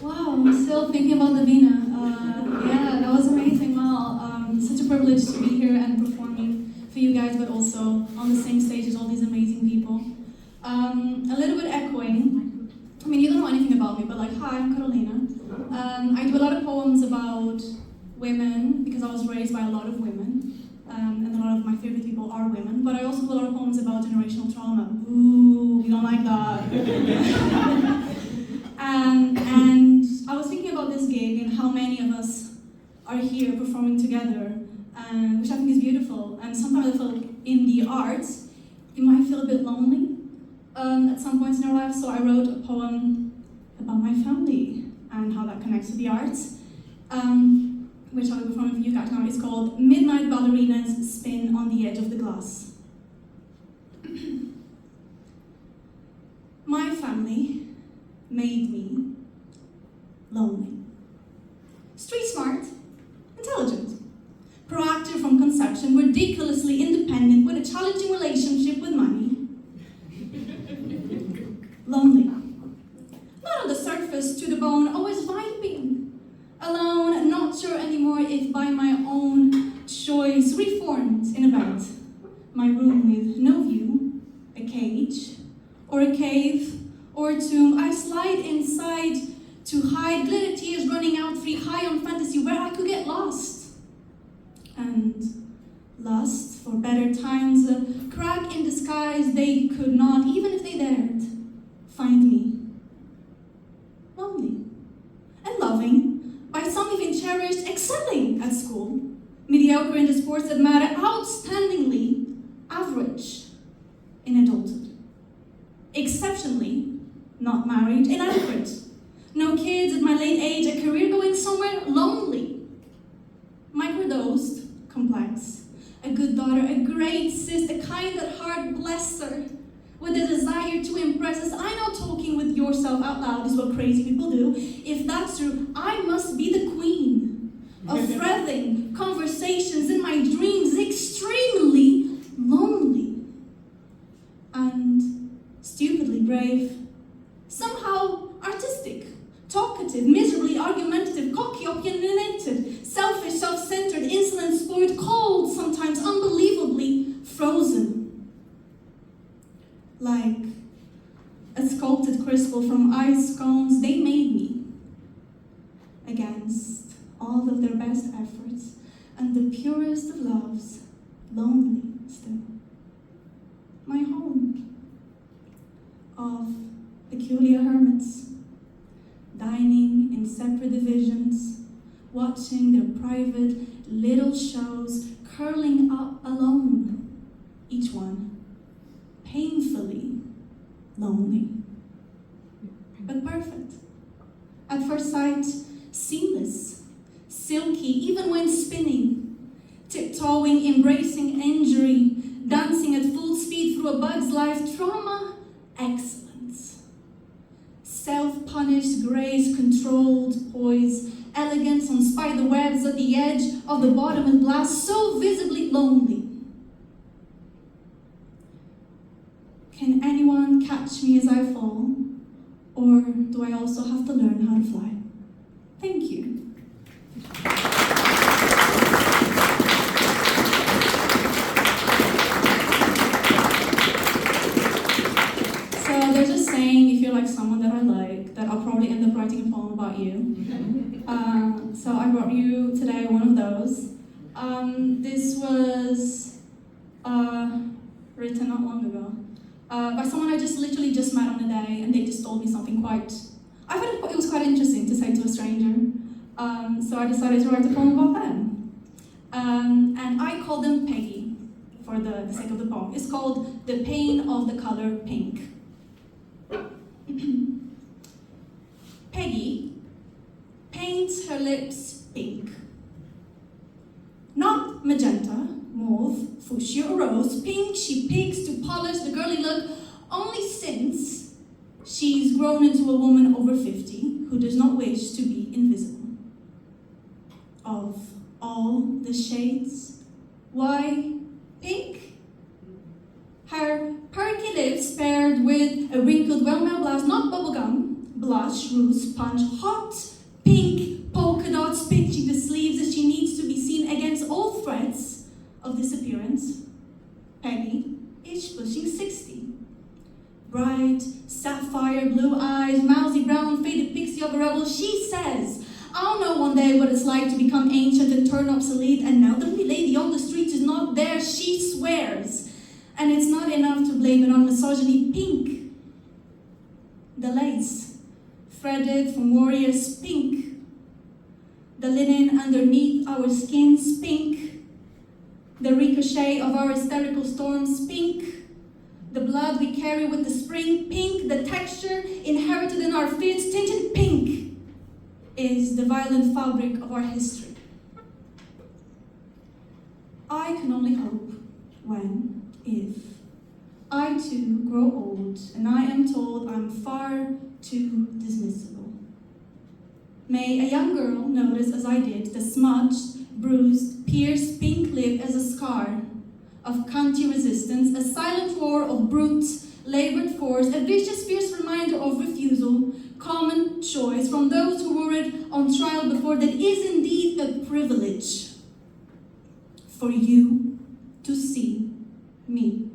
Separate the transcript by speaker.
Speaker 1: Wow, I'm still thinking about Davina. Yeah, that was amazing, Mal. Such a privilege to be here and performing for you guys, but also on the same stage as all these amazing people. A little bit echoing. I mean, you don't know anything about me, but like, hi, I'm Carolina. I do a lot of poems about women because I was raised by a lot of women, and a lot of my favorite people are women. But I also do a lot of poems about generational trauma. Ooh, you don't like that. And I was thinking about this gig and how many of us are here performing together, which I think is beautiful. And sometimes I feel like in the arts, you might feel a bit lonely at some points in your life. So I wrote a poem about my family and how that connects to the arts, which I'll be performing for you guys now. It's called Midnight Ballerinas Spin on the Edge of the Glass. My family made me lonely. Street smart, intelligent, proactive from conception, ridiculously independent with a challenging relationship with money. Lonely. Not on the surface, to the bone, always vibing. Alone, not sure anymore if by my own choice, reformed in a bed. My room with no view, a cage, or a cave, or a tomb. I slide inside to hide, glitter tears running out free, high on fantasy where I could get lost. And lust for better times, a crack in disguise, they could not, even if they dared, find me. Lonely and loving, by some even cherished, excelling at school, mediocre in the sports that matter, outstandingly average in adulthood, exceptionally not married, inadequate, no kids at my late age, a career going somewhere, lonely, microdosed, complex, a good daughter, a great sis, a kind at heart, bless her, with a desire to impress us. I know talking with yourself out loud is what crazy people do. If that's true, I must be the queen of threading conversations in my dreams, extremely lonely and stupidly brave, somehow artistic, talkative, miserably argumentative, cocky, opinionated, selfish, self-centered, insolent, spoiled, cold, sometimes unbelievably frozen. Like a sculpted crystal from ice cones, they made me against all of their best efforts and the purest of loves, lonely still. My home of peculiar hermits, dining in separate divisions, watching their private little shows, curling up alone, each one painfully lonely, but perfect. At first sight, seamless, silky, even when spinning, tiptoeing, embracing injury, dancing at full speed through a bug's life, trauma, excellence. Self-punished grace, controlled poise, elegance on spider webs at the edge of the bottomless glass, so visibly lonely. Can anyone catch me as I fall? Or do I also have to learn how to fly? Thank you. So there's a saying, if you're like someone that I like, that I'll probably end up writing a poem about you. So I brought you today one of those. This was written not long ago. By someone I literally just met on a day, and they just told me something I thought it was quite interesting to say to a stranger. So I decided to write a poem about them. And I call them Peggy, for the sake of the poem. It's called The Pain of the Color Pink. Peggy paints her lips pink. Not magenta, mauve, fuchsia, or rose. Pink she picks to polish the girly look only since she's grown into a woman over 50 who does not wish to be invisible. Of all the shades, why pink? Her perky lips paired with a wrinkled well-made blouse, not bubblegum, blush, rouge, punch, hot pink polka dots pinching the sleeves as she needs to be seen against all threats of disappearance. Peggy is pushing 60. Bright, sapphire blue eyes, mousy brown, faded pixie of a rebel. She says, I'll know one day what it's like to become ancient and turn obsolete, and now the lady on the street is not there, she swears. And it's not enough to blame it on misogyny. Pink. The lace, threaded from warriors, pink. The linen underneath our skins, pink. The ricochet of our hysterical storms, pink. The blood we carry with the spring, pink. The texture inherited in our fears, tinted pink, is the violent fabric of our history. I can only hope when, if, I too grow old and I am told I'm far too dismissible. May a young girl notice, as I did, the smudged, bruised, pierced pink lip as a scar of cunty resistance, a silent roar of brute, labored force, a vicious, fierce reminder of refusal, common choice from those who were it on trial before, that is indeed a privilege for you to see me.